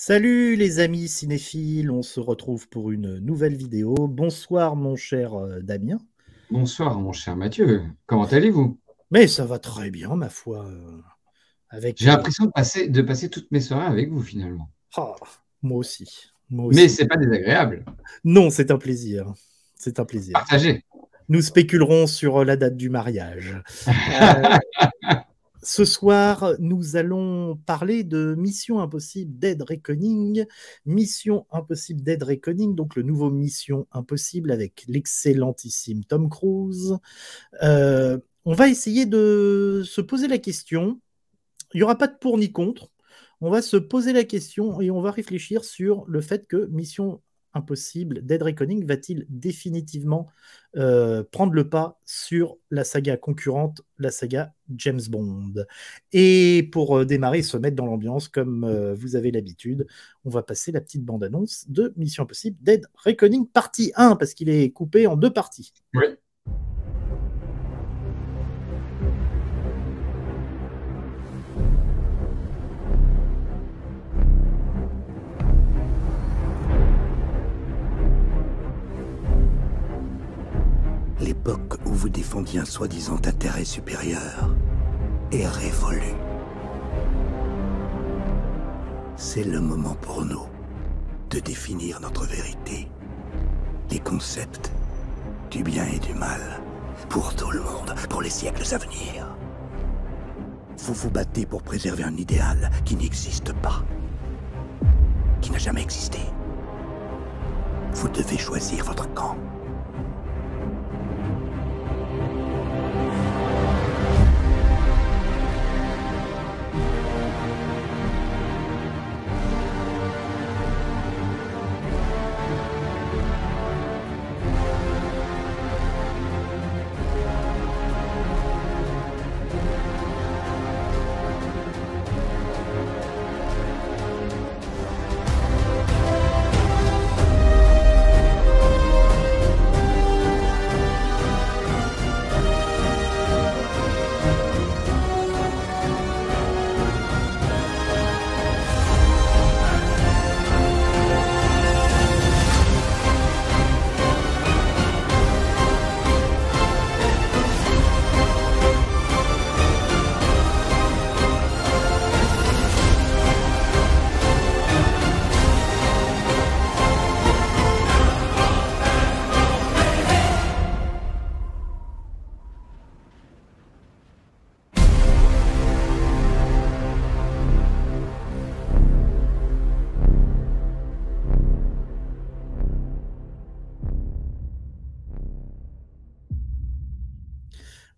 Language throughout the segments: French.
Salut les amis cinéphiles, on se retrouve pour une nouvelle vidéo. Bonsoir mon cher Damien. Bonsoir, mon cher Mathieu. Comment allez-vous? Mais ça va très bien ma foi. Avec J'ai l'impression de passer toutes mes soirées avec vous, finalement. Ah, moi aussi, moi Mais aussi. c'est pas désagréable. Non, c'est un plaisir. C'est un plaisir. Partagez. Nous spéculerons sur la date du mariage. Euh, Ce soir, nous allons parler de Mission Impossible Dead Reckoning. Mission Impossible Dead Reckoning, donc le nouveau Mission Impossible avec l'excellentissime Tom Cruise. On va essayer de se poser la question. Il n'y aura pas de pour ni contre. On va se poser la question et on va réfléchir sur le fait que Mission Impossible Dead Reckoning va-t-il définitivement prendre le pas sur la saga concurrente, la saga James Bond. Et pour démarrer, se mettre dans l'ambiance comme vous avez l'habitude, on va passer la petite bande-annonce de Mission Impossible Dead Reckoning partie 1 parce qu'il est coupé en deux parties. Oui. L'époque où vous défendiez un soi-disant intérêt supérieur est révolue. C'est le moment pour nous de définir notre vérité, les concepts du bien et du mal, pour tout le monde, pour les siècles à venir. Vous vous battez pour préserver un idéal qui n'existe pas, qui n'a jamais existé. Vous devez choisir votre camp.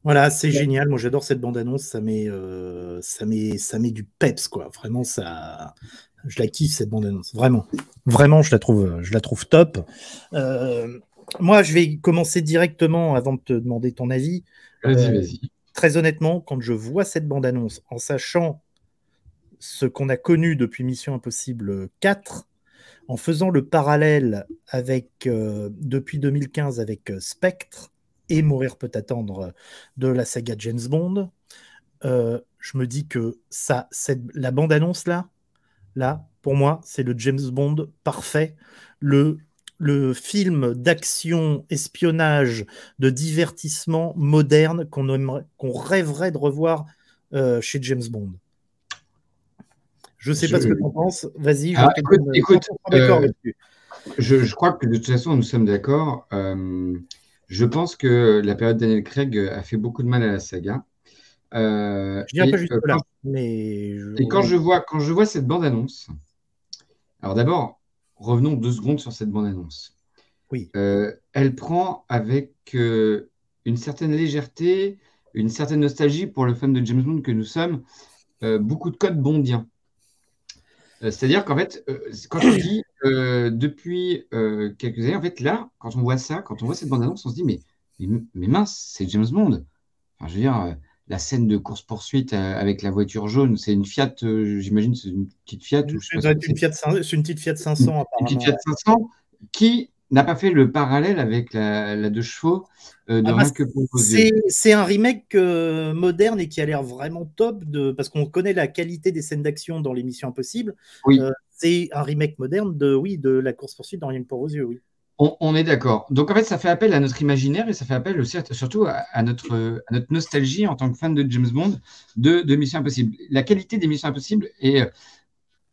Voilà, c'est génial. Moi, j'adore cette bande-annonce. Ça met du peps, quoi. Vraiment, je la kiffe cette bande-annonce. Vraiment, vraiment, je la trouve top. Euh, Moi, je vais commencer directement avant de te demander ton avis. Vas-y, Euh, vas-y. Très honnêtement, quand je vois cette bande-annonce, en sachant ce qu'on a connu depuis Mission Impossible 4, en faisant le parallèle avec depuis 2015 avec Spectre et Mourir peut attendre de la saga James Bond, je me dis que la bande-annonce là, pour moi, c'est le James Bond parfait, le film d'action, espionnage, de divertissement moderne qu'on rêverait de revoir chez James Bond. Je ne sais pas ce que Je... tu en penses. Vas-y, je Alors, te écoute, donne écoute, 100% d'accord là-dessus. je crois que de toute façon, nous sommes d'accord. Je pense que la période Daniel Craig a fait beaucoup de mal à la saga. Je n'irai pas jusque-là, mais Quand je vois cette bande-annonce, alors d'abord, revenons 2 secondes sur cette bande-annonce. oui. Elle prend avec une certaine légèreté, une certaine nostalgie pour le fan de James Bond que nous sommes, beaucoup de codes bondiens. C'est-à-dire qu'en fait, quand tu dis depuis quelques années, en fait, là, quand on voit ça, quand on voit cette bande-annonce, on se dit, mais mince, c'est James Bond. Enfin, je veux dire, la scène de course-poursuite avec la voiture jaune, c'est une Fiat, j'imagine, c'est une petite Fiat, ou je sais pas ce que c'est. C'est une petite Fiat Une 500 petite apparemment. Fiat 500 qui n'a pas fait le parallèle avec la 2 chevaux de Ah bah, Rien que pour vos yeux. c'est un remake moderne et qui a l'air vraiment top parce qu'on connaît la qualité des scènes d'action dans les Missions Impossibles. Oui, c'est un remake moderne de la course-poursuite dans Rien que pour vos yeux, oui. On est d'accord. Donc, en fait, ça fait appel à notre imaginaire et ça fait appel aussi, surtout à notre nostalgie en tant que fan de James Bond de Mission Impossible. La qualité des Missions Impossibles est.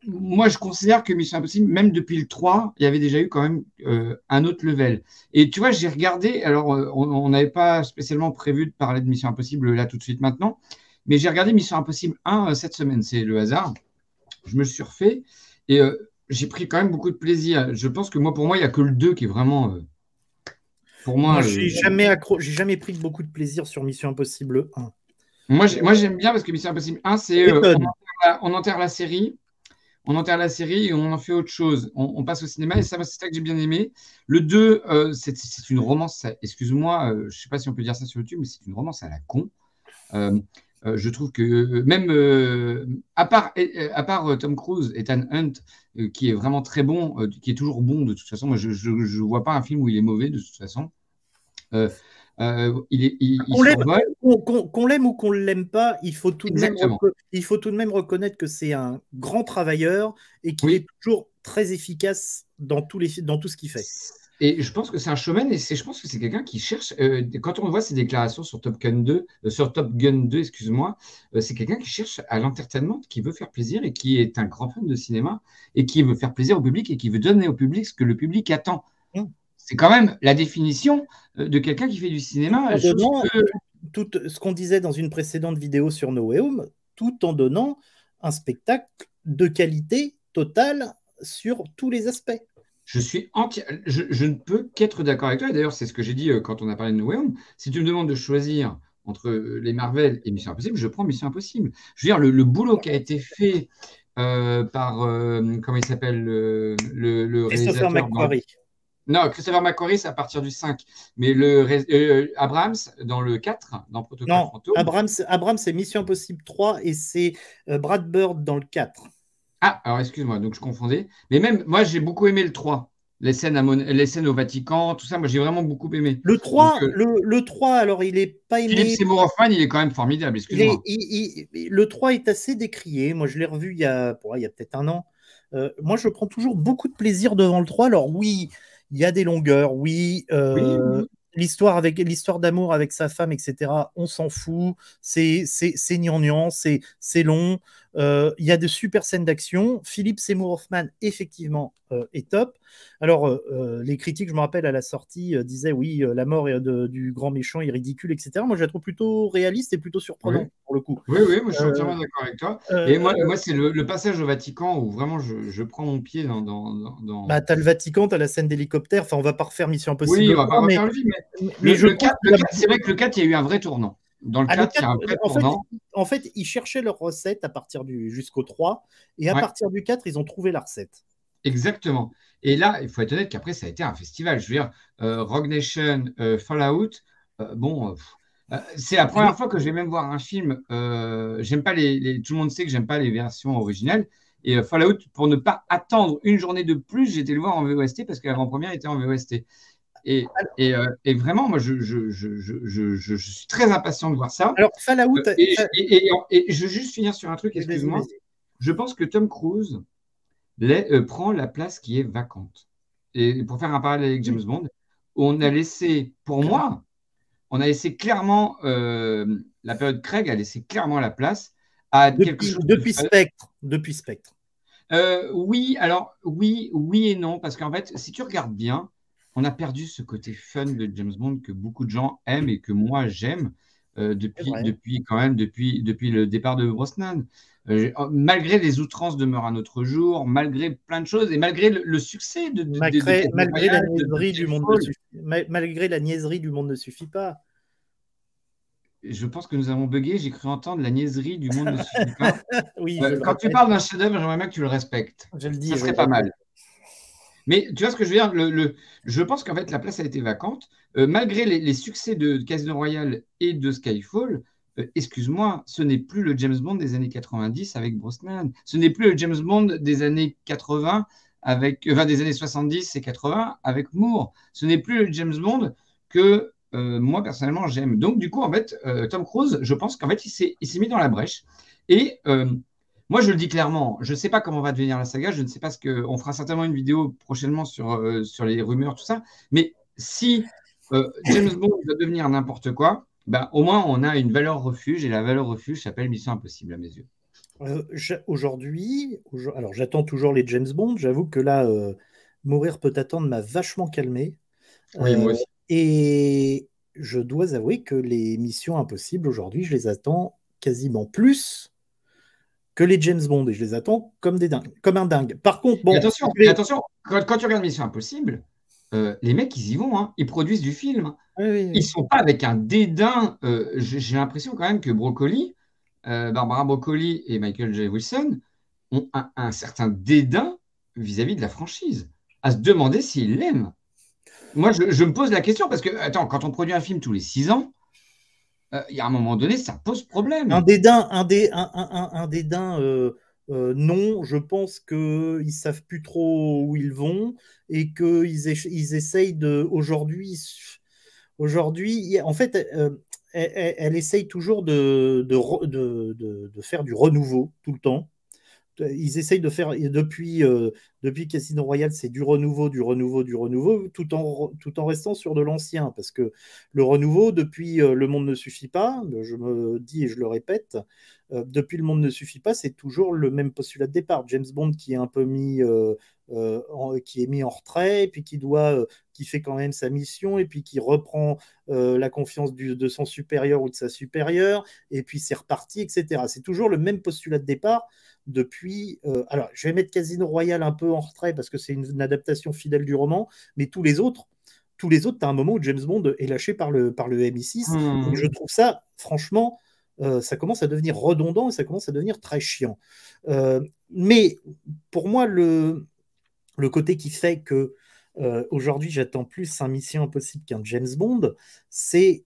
Moi, je considère que Mission Impossible, même depuis le 3, il y avait déjà eu quand même un autre level. Et tu vois, j'ai regardé, alors on n'avait pas spécialement prévu de parler de Mission Impossible là tout de suite maintenant, mais j'ai regardé Mission Impossible 1 cette semaine, c'est le hasard. Je me le suis refait et j'ai pris quand même beaucoup de plaisir. Je pense que pour moi, il n'y a que le 2 qui est vraiment, pour moi. J'ai jamais pris beaucoup de plaisir sur Mission Impossible 1. Moi, j'aime bien parce que Mission Impossible 1, c'est on enterre la série. On enterre la série et on en fait autre chose. On passe au cinéma et ça, c'est ça que j'ai bien aimé. Le 2, c'est une romance, excuse-moi, je ne sais pas si on peut dire ça sur YouTube, mais c'est une romance à la con. Je trouve que même, à part Tom Cruise, Ethan Hunt, qui est vraiment très bon, qui est toujours bon de toute façon, moi je ne vois pas un film où il est mauvais de toute façon. Qu'on l'aime ou qu'on ne l'aime pas, il faut tout de même reconnaître que c'est un grand travailleur et qu'il est toujours très efficace dans tout ce qu'il fait. Et je pense que c'est un showman et je pense que c'est quelqu'un qui cherche. Quand on voit ses déclarations sur Top Gun 2, excuse-moi, c'est quelqu'un qui cherche à l'entertainment, qui veut faire plaisir et qui est un grand fan de cinéma et qui veut faire plaisir au public et qui veut donner au public ce que le public attend. C'est quand même la définition de quelqu'un qui fait du cinéma. Tout ce qu'on disait dans une précédente vidéo sur No Way Home, tout en donnant un spectacle de qualité totale sur tous les aspects. Je ne peux qu'être d'accord avec toi. Et d'ailleurs, c'est ce que j'ai dit quand on a parlé de No Way Home. Si tu me demandes de choisir entre les Marvel et Mission Impossible, je prends Mission Impossible. Je veux dire, le boulot qui a été fait par, comment il s'appelle, le Christopher McQuarrie. Non, Christopher McQuarrie, c'est à partir du 5. Mais Abrams, dans le 4, dans Protocole Fantôme. Abrams, c'est Mission Impossible 3 et c'est Brad Bird dans le 4. Ah, alors excuse-moi, donc je confondais. Mais même, moi, j'ai beaucoup aimé le 3. Les scènes au Vatican, tout ça, moi, j'ai vraiment beaucoup aimé. Le 3, donc, le 3 alors, il n'est pas aimé. Philippe Seymour Hoffman, il est quand même formidable, excuse-moi. Le 3 est assez décrié. Moi, je l'ai revu il y a peut-être un an. Moi, je prends toujours beaucoup de plaisir devant le 3. Alors oui, il y a des longueurs, oui. L'histoire d'amour avec sa femme, etc., on s'en fout. C'est gnangnan, c'est long. Il y a de super scènes d'action. Philippe Seymour Hoffman, effectivement, est top. Alors, les critiques, je me rappelle, à la sortie, disaient oui, la mort du grand méchant est ridicule, etc. Moi, je la trouve plutôt réaliste et plutôt surprenante, pour le coup. Oui, moi, je suis entièrement d'accord avec toi. Et moi c'est le passage au Vatican où vraiment je prends mon pied dans... Bah, t'as le Vatican, t'as la scène d'hélicoptère. Enfin, on va pas refaire Mission Impossible. Oui, on va pas refaire le film. Mais le 4, c'est vrai que le 4, il y a eu un vrai tournant. Dans le 4, il y a un vrai tournant. En fait, ils cherchaient leur recette jusqu'au 3. Et à partir du 4, ils ont trouvé la recette. Exactement. Et là, il faut être honnête qu'après, ça a été un festival. Je veux dire, Rogue Nation, Fallout, c'est la première fois que je vais même voir un film. J'aime pas tout le monde sait que j'aime pas les versions originales. Et Fallout, pour ne pas attendre une journée de plus, j'ai été le voir en VOST parce que l'avant-première était en VOST. Et vraiment, moi, je suis très impatient de voir ça. Alors, Fallout. Et je veux juste finir sur un truc, excuse-moi. Je pense que Tom Cruise prend la place qui est vacante. Et pour faire un parallèle avec James Bond, on a laissé, pour moi, clairement, la période Craig a laissé clairement la place à quelque chose depuis Spectre. Oui et non, parce qu'en fait, si tu regardes bien, on a perdu ce côté fun de James Bond que beaucoup de gens aiment et que moi j'aime depuis le départ de Brosnan. Malgré les outrances de Meurt un autre jour, malgré plein de choses et malgré le succès malgré la niaiserie du monde ne suffit pas. Je pense que nous avons bugué. J'ai cru entendre la niaiserie du monde ne suffit pas. Oui, quand tu parles d'un chef-d'œuvre, j'aimerais bien que tu le respectes. Je le dis. Ça serait pas mal. Mais tu vois ce que je veux dire, je pense qu'en fait, la place a été vacante. Malgré les succès de Casino Royale et de Skyfall, excuse-moi, ce n'est plus le James Bond des années 90 avec Brosnan. Ce n'est plus le James Bond des années 80 des années 70 et 80 avec Moore. Ce n'est plus le James Bond que moi, personnellement, j'aime. Donc, du coup, en fait, Tom Cruise, je pense qu'en fait, il s'est mis dans la brèche. Et Moi, je le dis clairement, je ne sais pas comment va devenir la saga, je ne sais pas ce que. On fera certainement une vidéo prochainement sur les rumeurs, tout ça. Mais si James Bond doit devenir n'importe quoi, ben, au moins on a une valeur refuge, et la valeur refuge s'appelle Mission Impossible à mes yeux. Aujourd'hui, alors j'attends toujours les James Bond. J'avoue que là, Mourir peut attendre m'a vachement calmé. Oui, Euh, moi aussi. et je dois avouer que les missions impossibles aujourd'hui, je les attends quasiment plus que les James Bond et je les attends comme des dingues, comme un dingue. Par contre, Et bon, si attention, je vais- quand tu regardes Mission Impossible, les mecs, ils y vont, hein, ils produisent du film. Oui, oui, Ils oui. sont pas avec un dédain. J'ai l'impression quand même que Broccoli, Barbara Broccoli et Michael J. Wilson ont un certain dédain vis-à-vis de la franchise, à se demander s'ils l'aiment. Moi, je me pose la question parce que, attends, quand on produit un film tous les 6 ans, il y a un moment donné, ça pose Un problème. dédain, un dédain non, je pense qu'ils ne savent plus trop où ils vont et qu'ils essayent de. Aujourd'hui, en fait, elle essaye toujours de faire du renouveau tout le temps. Ils essayent de faire, depuis Casino Royale, c'est du renouveau, du renouveau, du renouveau, tout en restant sur de l'ancien. Parce que le renouveau, depuis Le Monde ne suffit pas, je me dis et je le répète, depuis Le Monde ne suffit pas, c'est toujours le même postulat de départ. James Bond qui est un peu qui est mis en retrait, puis qui fait quand même sa mission, et puis qui reprend la confiance de son supérieur ou de sa supérieure, et puis c'est reparti, etc. C'est toujours le même postulat de départ depuis. Alors, je vais mettre Casino Royale un peu en retrait parce que c'est une adaptation fidèle du roman, mais tous les autres, tu as un moment où James Bond est lâché par le MI6, et je Hum. trouve ça, franchement, ça commence à devenir redondant et ça commence à devenir très chiant. Mais pour moi, le côté qui fait que aujourd'hui j'attends plus un Mission Impossible qu'un James Bond, c'est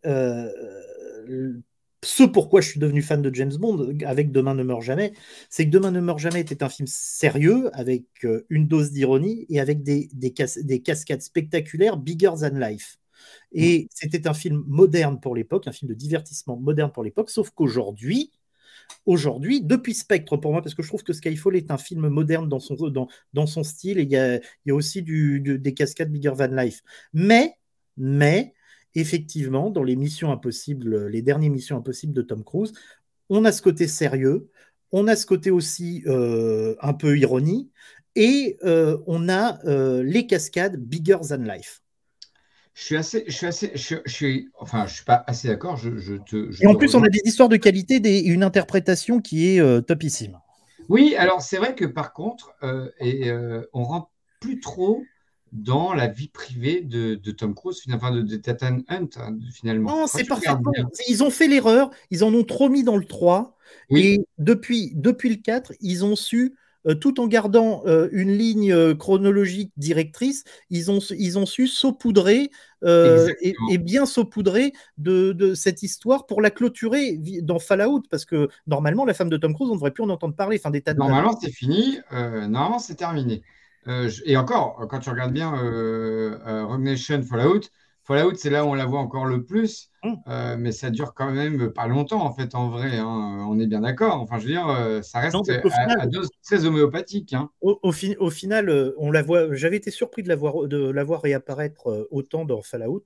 ce pourquoi je suis devenu fan de James Bond avec Demain ne meurt jamais, c'est que Demain ne meurt jamais était un film sérieux avec une dose d'ironie et avec des cascades spectaculaires bigger than life. Et c'était un film moderne pour l'époque, un film de divertissement moderne pour l'époque, sauf qu'aujourd'hui, depuis Spectre pour moi, parce que je trouve que Skyfall est un film moderne dans son style, et il y a aussi des cascades bigger than life. Mais, effectivement, dans les missions impossibles, les dernières missions impossibles de Tom Cruise, on a ce côté sérieux, on a ce côté aussi un peu ironie, et on a les cascades bigger than life. Enfin, je suis pas assez d'accord. Je Et en te plus, on rejoins. a des histoires de qualité, une interprétation qui est topissime. Oui, alors c'est vrai que par contre, on rentre plus trop dans la vie privée de Tom Cruise, enfin de Ethan Hunt, hein, finalement. Non, Quand c'est tu regardes parfaitement. bien. Ils ont fait l'erreur, ils en ont trop mis dans le 3. Oui, Et depuis le 4, ils ont su, tout en gardant une ligne chronologique directrice, ils ont su saupoudrer et exactement. bien saupoudrer de cette histoire pour la clôturer dans Fallout, parce que normalement, la femme de Tom Cruise, on ne devrait plus en entendre parler, enfin d'Ethan Hunt. Normalement, c'est fini. Normalement, c'est terminé. Et encore, quand tu regardes bien Rogue Nation, Fallout, c'est là où on la voit encore le plus. Hum. Mais ça dure quand même pas longtemps, en fait, en vrai, hein. On est bien d'accord. Enfin, je veux dire, ça Non, reste parce qu'au final, à dose très homéopathique, hein. au final, on la voit. J'avais été surpris de la voir réapparaître autant dans Fallout,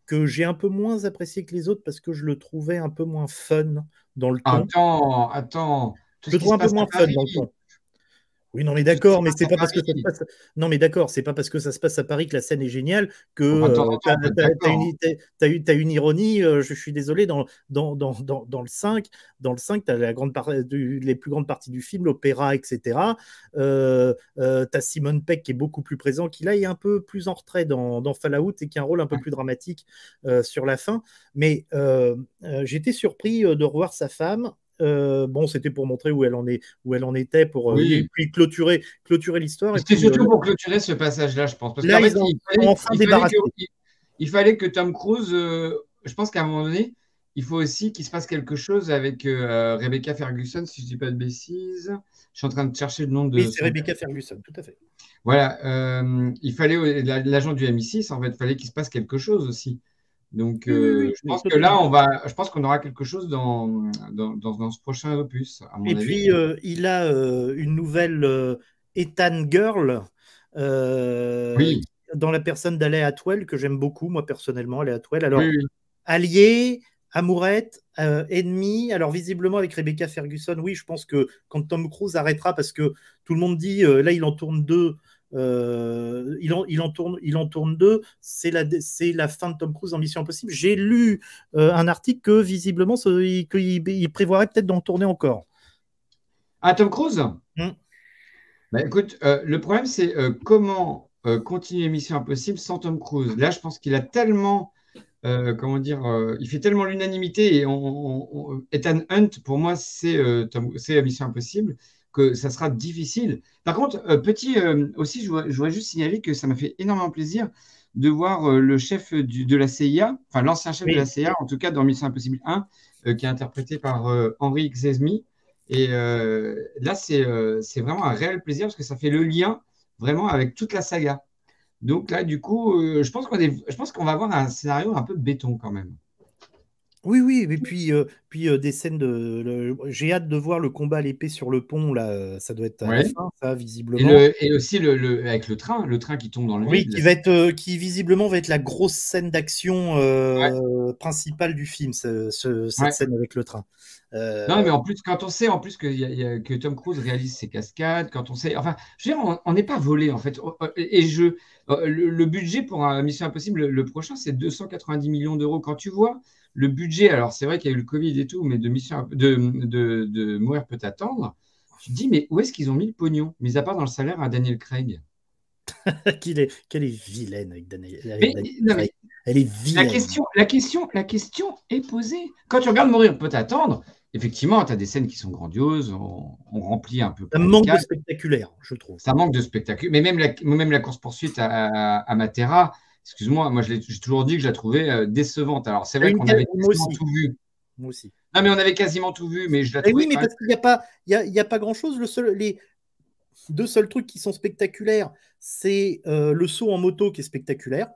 que j'ai un peu moins apprécié que les autres parce que je le trouvais un peu moins fun dans le ton. Attends, tout Je ce le qui trouve se un peu passe à moins fun Paris, dans le ton. Oui, non, mais tout ce qui se d'accord, mais passe c'est à pas parce que ça se Paris. passe. Non, mais d'accord, c'est pas parce que ça se passe à Paris que la scène est géniale que Enfin, de temps en temps, on peut être d'accord, hein. t'as une ironie. Je suis désolé, dans le 5, t'as les plus grandes parties du film, l'opéra, etc. T'as Simon Pegg qui est beaucoup plus présent, qui là est un peu plus en retrait dans Fallout et qui a un rôle un peu plus dramatique sur la fin. Mais j'étais surpris de revoir sa femme. Bon, c'était pour montrer où elle en était, et Oui. puis clôturer l'histoire. Et C'était puis surtout pour clôturer ce passage-là, je pense. Parce qu'en là, fait, ils sont enfin débarrassés. il fallait que Tom Cruise, je pense qu'à un moment donné, il faut aussi qu'il se passe quelque chose avec Rebecca Ferguson, si je ne dis pas de bêtises. Je suis en train de chercher le nom Oui, de c'est son. Rebecca Ferguson, tout à fait. Voilà, il fallait, l'agent du MI6, en fait, il fallait qu'il se passe quelque chose aussi. Donc, Oui, je pense que totalement. là, je pense qu'on aura quelque chose dans ce prochain opus, à mon Et avis. puis, il a une nouvelle Ethan Girl Oui, dans la personne d'Alea Atwell, que j'aime beaucoup, moi, personnellement, Alea Atwell. oui, Alors, oui. allié, amourette, ennemi. Alors, visiblement, avec Rebecca Ferguson, oui, je pense que quand Tom Cruise arrêtera, parce que tout le monde dit, là, il en tourne deux. Il en tourne deux. C'est la fin de Tom Cruise en Mission Impossible. J'ai lu un article que visiblement, il prévoirait peut-être d'en tourner encore. Ah, Tom Cruise? Hmm. Bah, écoute, le problème, c'est comment continuer Mission Impossible sans Tom Cruise. Là, je pense qu'il a tellement, comment dire, il fait tellement l'unanimité et Ethan Hunt, pour moi, c'est Mission Impossible, que ça sera difficile. Par contre, aussi, je voudrais juste signaler que ça m'a fait énormément plaisir de voir le chef de la CIA, enfin l'ancien chef de la Oui. CIA, en tout cas dans Mission Impossible 1, qui est interprété par Henry Czesmi. Et là, c'est vraiment un réel plaisir parce que ça fait le lien vraiment avec toute la saga. Donc là, du coup, je pense qu'on va avoir un scénario un peu béton quand même. Oui, oui, et puis des scènes j'ai hâte de voir le combat à l'épée sur le pont, là, ça doit être à la Ouais. fin, ça, visiblement. Et aussi avec le train qui tombe dans le Oui, vide. qui visiblement va être la grosse scène d'action Ouais, principale du film, cette ouais. scène avec le train. Non, mais en plus, quand on sait en plus que Tom Cruise réalise ses cascades, quand on sait, enfin, je veux dire, on n'est pas volé en fait. Le budget pour un Mission Impossible, le prochain, c'est 290 millions d'euros. Quand tu vois le budget, alors c'est vrai qu'il y a eu le Covid et tout, mais de Mourir peut attendre, tu te dis, mais où est-ce qu'ils ont mis le pognon, mis à part dans le salaire à Daniel Craig? Qu'elle est vilaine avec Mais, Daniel non, Craig. mais Elle est La vilaine. question, la question est posée. Quand tu regardes Mourir peut attendre, effectivement, tu as des scènes qui sont grandioses, on remplit un peu Ça près les manque de cases. spectaculaire, je trouve. Ça manque de spectacle. Mais même la course-poursuite à Matera, excuse-moi, moi j'ai toujours dit que je la trouvais décevante. Alors c'est vrai qu'on avait Moi quasiment aussi. tout vu. Moi aussi. Non, mais on avait quasiment tout vu, mais je la Et oui, trouvais mais quand même. parce qu'il n'y a pas, il y a pas grand-chose. Les deux seuls trucs qui sont spectaculaires, c'est le saut en moto qui est spectaculaire.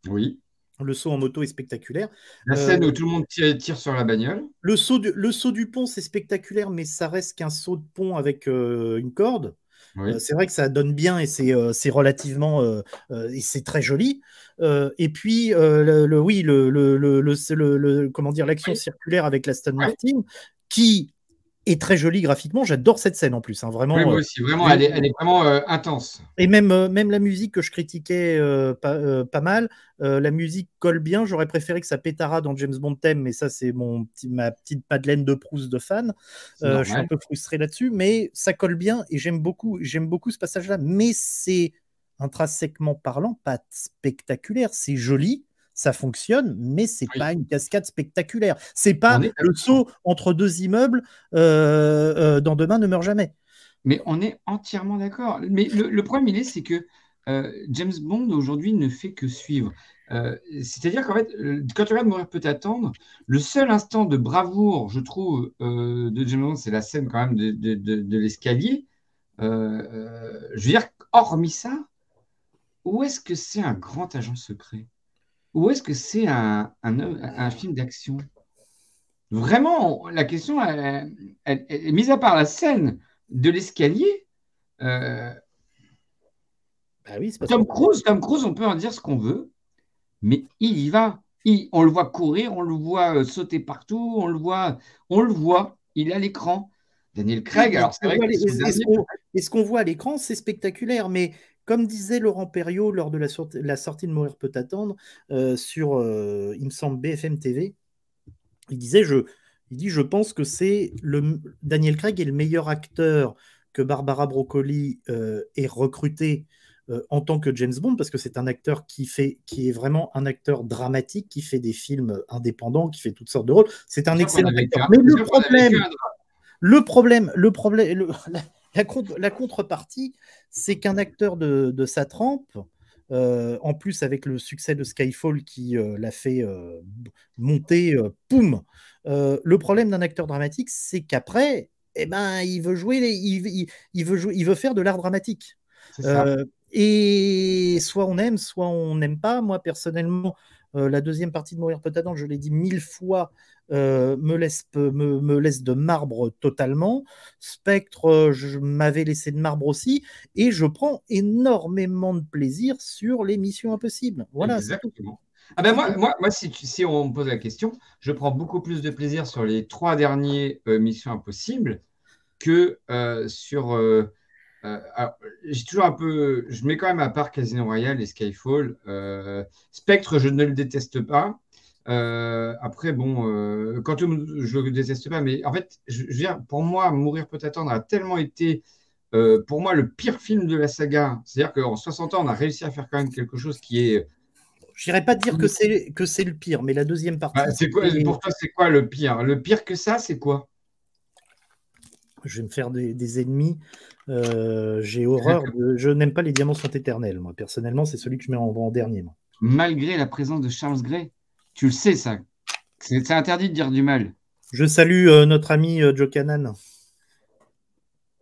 Oui. Le saut en moto est spectaculaire. La scène où tout le monde tire sur la bagnole. Le saut du pont, c'est spectaculaire, mais ça reste qu'un saut de pont avec une corde. Oui. C'est vrai que ça donne bien et c'est relativement et c'est très joli. Et puis oui, comment dire, l'action Oui. circulaire avec l'Aston Oui. Martin qui est très jolie graphiquement. J'adore cette scène en plus, hein, Oui, vraiment. moi aussi. Vraiment, elle est vraiment intense. Et même la musique que je critiquais pas mal, la musique colle bien. J'aurais préféré que ça pétara dans James Bond Theme, mais ça, c'est ma petite Madeleine de Proust de fan. C'est Je suis un normal. peu frustré là-dessus, mais ça colle bien et j'aime beaucoup ce passage-là. Mais c'est intrinsèquement parlant pas spectaculaire. C'est joli, ça fonctionne, mais c'est Oui. pas une cascade spectaculaire. C'est On pas est le d'accord. saut entre deux immeubles dans Demain ne meurt jamais. Mais on est entièrement d'accord. Mais le problème, c'est que James Bond aujourd'hui ne fait que suivre. C'est-à-dire qu'en fait, quand tu regardes Mourir peut attendre, le seul instant de bravoure, je trouve, de James Bond, c'est la scène quand même de l'escalier. Je veux dire, hormis ça, où est-ce que c'est un grand agent secret? Où est-ce que c'est un film d'action? Vraiment, la question, mis à part la scène de l'escalier, euh, Bah oui, c'est parce que Tom Cruise, on peut en dire ce qu'on veut, mais il y va. On le voit courir, on le voit sauter partout, on le voit, il est à l'écran. Daniel oui, Craig, mais alors c'est vrai que c'est son dernier. et ce qu'on voit à l'écran, c'est spectaculaire. Mais comme disait Laurent Perriot lors de la sortie de Mourir peut attendre sur, il me semble, BFM TV, il disait, je pense que Daniel Craig est le meilleur acteur que Barbara Broccoli ait recruté en tant que James Bond, parce que c'est un acteur qui est vraiment un acteur dramatique, qui fait des films indépendants, qui fait toutes sortes de rôles. C'est un C'est sûr qu'on excellent avait acteur. qu'un- Mais c'est sûr qu'on avait qu'un- la contrepartie, c'est qu'un acteur de sa trempe, en plus avec le succès de Skyfall qui l'a fait monter, poum. Le problème d'un acteur dramatique, c'est qu'après, eh ben, il veut jouer, il veut faire de l'art dramatique. C'est ça. Et soit on aime, soit on n'aime pas. Moi, personnellement, La deuxième partie de Mourir peut attendre, je l'ai dit 1000 fois, me laisse de marbre totalement. Spectre, je m'avais laissé de marbre aussi. Et je prends énormément de plaisir sur les Missions Impossibles. Voilà, c'est tout. Exactement. Ah ben moi si on me pose la question, je prends beaucoup plus de plaisir sur les 3 derniers Missions Impossibles que sur. Alors, j'ai toujours un peu. Je mets quand même à part Casino Royale et Skyfall. Spectre, je ne le déteste pas. Après, bon, Quantum, je le déteste pas, mais en fait, je veux dire, pour moi, Mourir peut attendre a tellement été, pour moi, le pire film de la saga. C'est-à-dire qu'en 60 ans, on a réussi à faire quand même quelque chose qui est. Je n'irais pas dire que c'est le pire, mais la deuxième partie. C'est quoi, pour toi, c'est quoi le pire? Le pire que ça, c'est quoi? Je vais me faire des ennemis. J'ai horreur. Je n'aime pas les diamants sont éternels. Moi, personnellement, c'est celui que je mets en dernier. Moi. Malgré la présence de Charles Gray, tu le sais, ça. C'est interdit de dire du mal. Je salue notre ami Joe Cannon.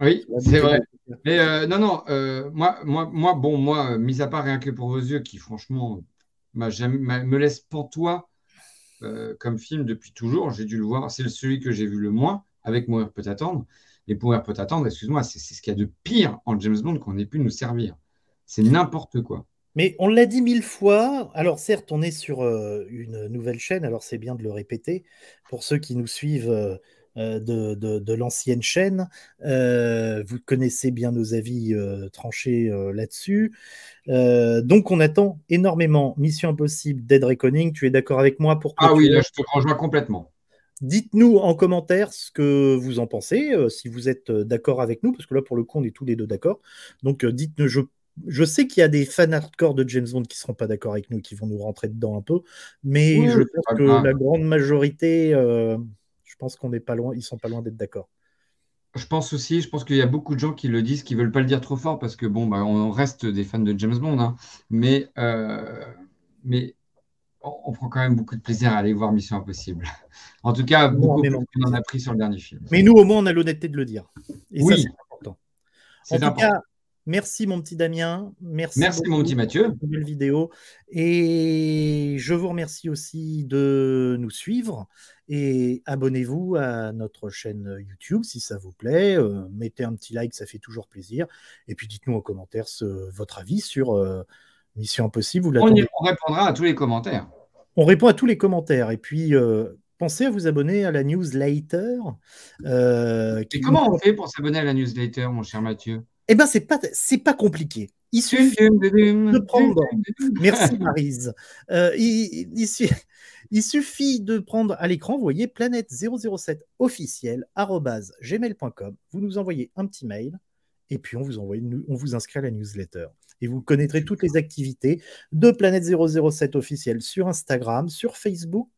Oui, c'est vrai. Mais non, moi, mis à part Rien que pour vos yeux, qui franchement me laisse pantois comme film depuis toujours. J'ai dû le voir. C'est celui que j'ai vu le moins avec Mourir peut attendre. Et Mourir peut attendre, excuse-moi, c'est ce qu'il y a de pire en James Bond qu'on ait pu nous servir. C'est n'importe quoi. Mais on l'a dit 1000 fois. Alors certes, on est sur une nouvelle chaîne, alors c'est bien de le répéter. Pour ceux qui nous suivent de l'ancienne chaîne, vous connaissez bien nos avis tranchés là-dessus. Donc on attend énormément Mission Impossible, Dead Reckoning. Tu es d'accord avec moi pour Ah oui, là je te rejoins complètement. Dites-nous en commentaire ce que vous en pensez, si vous êtes d'accord avec nous, parce que là pour le coup on est tous les deux d'accord. Donc dites-nous, je sais qu'il y a des fans hardcore de James Bond qui ne seront pas d'accord avec nous, qui vont nous rentrer dedans un peu, mais Oui, je pense que la grande majorité, je pense qu'on n'est pas loin, ils sont pas loin d'être d'accord. Je pense aussi, je pense qu'il y a beaucoup de gens qui le disent, qui veulent pas le dire trop fort parce que bon, bah, on reste des fans de James Bond, hein, mais on prend quand même beaucoup de plaisir à aller voir Mission Impossible. En tout cas, beaucoup plus qu'on en a pris sur le dernier film. Mais nous, au moins, on a l'honnêteté de le dire. Et oui, ça, c'est important. C'est important. En tout cas, merci mon petit Damien. Merci mon petit Mathieu. Pour cette nouvelle vidéo. Et je vous remercie aussi de nous suivre. Et abonnez-vous à notre chaîne YouTube si ça vous plaît. Mettez un petit like, ça fait toujours plaisir. Et puis dites-nous en commentaire votre avis sur Mission Impossible. On répondra à tous les commentaires. On répond à tous les commentaires. Et puis, pensez à vous abonner à la newsletter. Et comment on fait pour s'abonner à la newsletter, mon cher Mathieu? Eh bien, c'est pas compliqué. Il suffit de prendre. Merci, Maryse. Il suffit de prendre à l'écran, vous voyez, planète007 officiel@gmail.com. Vous nous envoyez un petit mail et puis on vous inscrit à la newsletter. Et vous connaîtrez toutes les activités de Planète 007 officiel sur Instagram, sur Facebook,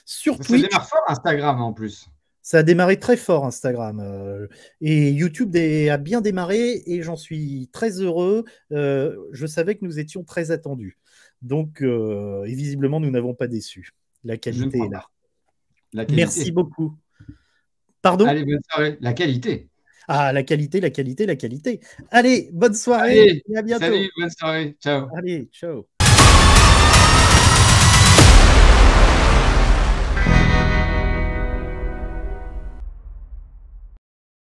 sur Twitch. Ça démarre fort Instagram en plus. Ça a démarré très fort, Instagram. Et YouTube a bien démarré et j'en suis très heureux. Je savais que nous étions très attendus. Donc, et visiblement, nous n'avons pas déçu. La qualité est là. Merci beaucoup. Pardon ? Allez, bonne soirée. La qualité. Ah, la qualité, la qualité, la qualité. Allez, bonne soirée. Allez, et à bientôt. Salut, bonne soirée. Ciao. Allez, ciao.